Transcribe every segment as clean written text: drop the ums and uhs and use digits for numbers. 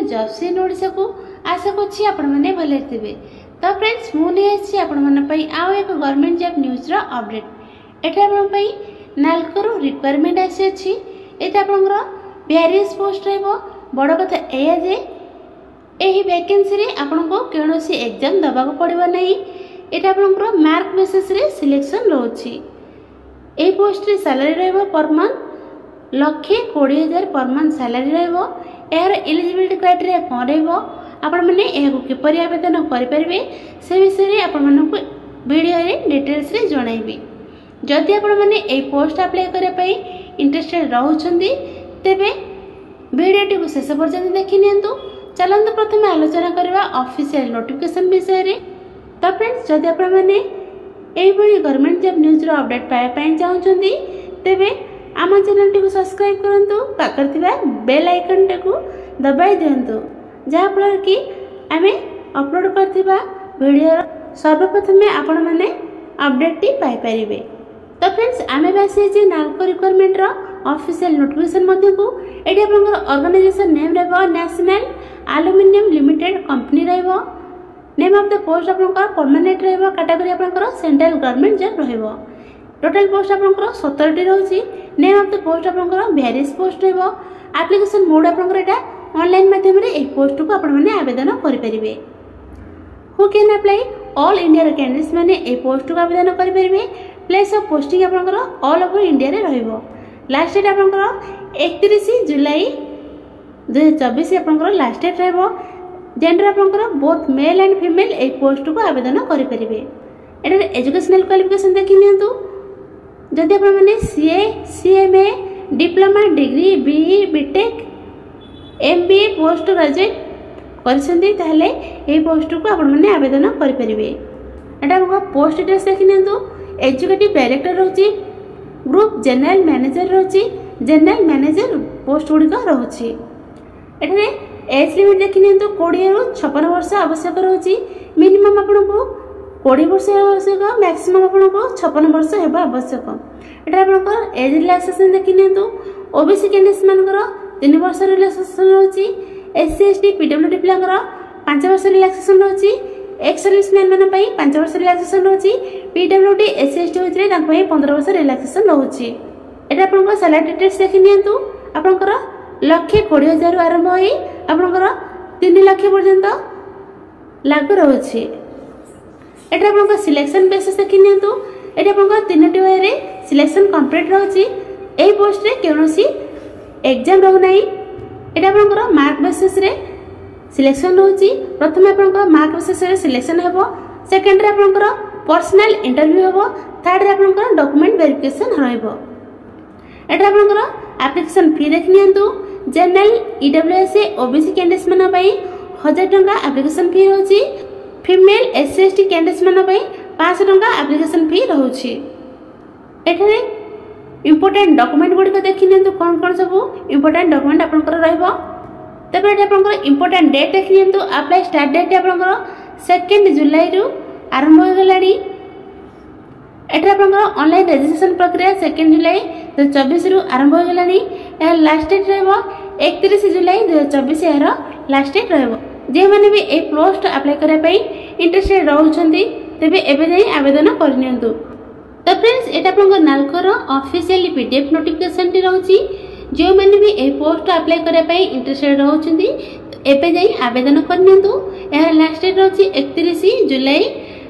Job scene Odisha को आशा करछि आपण माने भले थिबे। तो फ्रेंड्स मु नै आछि आपण माने पई आउ एक गवर्नमेंट जॉब न्यूज रो अपडेट। एटा आपण पई नालको रो रिक्वायरमेंट आसी अछि। एटा आपनकर वेरियस पोस्ट रहबो। बड़ कथा एया जे एही वैकेंसी रे आपनको कोनोसी एग्जाम दबा को पड़िबो नै। एटा आपनकर मार्क बेसिस रे सिलेक्शन रहउछि। ए पोस्ट रे सैलरी रहबो per month 1,20,000 per month salary रहबो। यार एलिजिबिलिटी क्राइटेरिया कोन रहबो, आपण माने एहु किपरि आवेदन करि परिबे से विषय रे आपण मानकु वीडियो रे डिटेल्स रे जणाइबी। जदि आपण माने ए पोस्ट अप्लाई करे पई इंटरेस्टेड रहउछंदी तेबे वीडियो को शेष पर्यंत देखि नियंतु। चलंतु प्रथमे आलोचना करबा ऑफिशियल नोटिफिकेशन विषय रे। तो फ्रेंड्स जदि आपण माने एई बडी गवर्नमेंट जॉब न्यूज रो अपडेट पाए पई चाहउछंदी तेबे आम चैनल टी सब्सक्राइब करंतु। पाकर थिबा बेल आइकन टी दबाई दियंतु जहा फल कि आमे अपलोड करथिबा वीडियो सर्वप्रथमे आपण माने अपडेट टी पाई परिबे। तो फ्रेंड्स आमे बासी जे नालको रिक्वायरमेंट रो ऑफिशियल नोटिफिकेशन मध्ये को एडी आपनकर ऑर्गेनाइजेशन नेम रहबो नेशनल एल्युमिनियम लिमिटेड कंपनी रहबो। नेम ऑफ द पोस्ट आपनकर परमानेंट रहबो। कैटेगरी आपनकर सेंट्रल गवर्नमेंट जॉब रहबो। टोटल पोस्ट आपनकर 17 टी रहउछि। नेम ऑफ द पोस्ट आपनकर वेरियस पोस्ट रहबो। एप्लीकेशन मोड आपनकर एटा ऑनलाइन माध्यम रे ए पोस्ट को आपण माने आवेदन करि परिबे। Who can apply all India रे कैंडिडेट्स माने ए पोस्ट को आवेदन करि परिबे। प्लेस ऑफ पोस्टिंग आपनकर ऑल ओवर इंडिया रे रहइबो। लास्ट डेट आपनकर 31 जुलाई 2024 आपनकर लास्ट डेट रहइबो। जेंडर आपनकर बोथ मेल एंड फीमेल ए पोस्ट को आवेदन करि परिबे। एटा एजुकेशनल क्वालिफिकेशन देखि नियंतु। जदि आपण माने CA CMA diploma degree BE BTech MBA post graduate करछंदी ताहले ए पोस्ट को आपण माने आवेदन करि परिबे। एटा पोस्ट डिटेल्स देखि नियंतु। एजुकेटिव डायरेक्टर रहउची। ग्रुप जनरल मैनेजर रहउची। जनरल मैनेजर पोस्ट गुडी का रहउची। एठारे एज लिमिट देखि नियंतु 20 रु 56 वर्ष आवश्यक रहउची। मिनिमम आपनको 20 वर्ष आवश्यक, मैक्सिमम आपनको 56 वर्ष हेबा आवश्यक। एटा आपनकर एज रिलैक्सेशन देखि नियंतु। ओबीसी कैंडिडेट्स मानकर 3 वर्ष रिलैक्सेशन रहउची। एससी एसटी पीडब्ल्यूडी पिलांकर 5 वर्ष रिलैक्सेशन रहउची। एक्स सर्विसमैन माने पई 5 वर्ष रिलैक्सेशन रहउची। पीडब्ल्यूडी एससी एसटी होइतरे तांक पई 15 वर्ष रिलैक्सेशन रहउची। एटा आपनकर सैलरी डिटेल्स देखि नियंतु। आपनकर 1,20,000 आरंभ होई आपनकर 3 लाख पर्यंत लागू रहउची। एटा आपनकर सिलेक्शन बेसिस देखि नियंतु। एटा आपनकर 3टी वे रे सिलेक्शन कंप्लीट रहउची। एई पोस्ट रे कोनोसी एग्जाम रहउ नै। एटा आपनकर मार्क बेसिस रे सिलेक्शन रहउची। प्रथम आपनकर मार्क बेसिस रे सिलेक्शन हेबो। सेकंड रे आपनकर पर्सनल इंटरव्यू हेबो। थर्ड रे आपनकर डॉक्यूमेंट वेरिफिकेशन रहइबो। एटा आपनकर एप्लीकेशन फी देखि नियंतु। जनरल ईडब्ल्यूएस ओबीसी कैंडिडेट्स माने पई 1000 टंका एप्लीकेशन फी रहउची। फीमेल एससी एसटी कैंडिडेट्स माने पई 500 टंका एप्लीकेशन फी रहउची। एठारे इंपोर्टेंट डॉक्यूमेंट गुडी को देखि नियंतु कोन कोन सब इंपोर्टेंट डॉक्यूमेंट आपनकर रहइबो। तबे एटा आपनकर इंपोर्टेंट डेट देखि नियंतु। अप्लाई स्टार्ट डेट आपनकर 2 जुलाई रु आरंभ हो गलाडी। एटा आपनकर ऑनलाइन रजिस्ट्रेशन प्रक्रिया 2 जुलाई 2024 रु आरंभ हो गलाडी। ए लास्ट डेट रहइबो 31 जुलाई 2024 यार लास्ट डेट रहइबो। जे माने भी ए पोस्ट अप्लाई करे पई इंटरेस्टेड रहउछंती तेबे एबे जाई आवेदन कर नियंतु। तो फ्रेंड्स एटा आपनकर नालको रो ऑफिशियली पीडीएफ नोटिफिकेशन टी रहउची। जे माने भी ए पोस्ट अप्लाई करे पई इंटरेस्टेड रहउछंती एबे जाई आवेदन कर नियंतु। एहर लास्ट डेट रहउची 31 जुलाई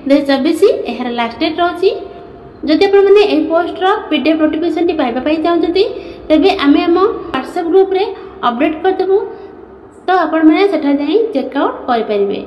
2024 एहर लास्ट डेट रहउची। जदि आपण माने ए पोस्ट रो पीडीएफ नोटिफिकेशन टी पाइबा पई चाहउछंती तेबे आमे हम WhatsApp ग्रुप रे अपडेट कर देबो। तो आपण माने सेठा जाई चेक आउट कर परिबे।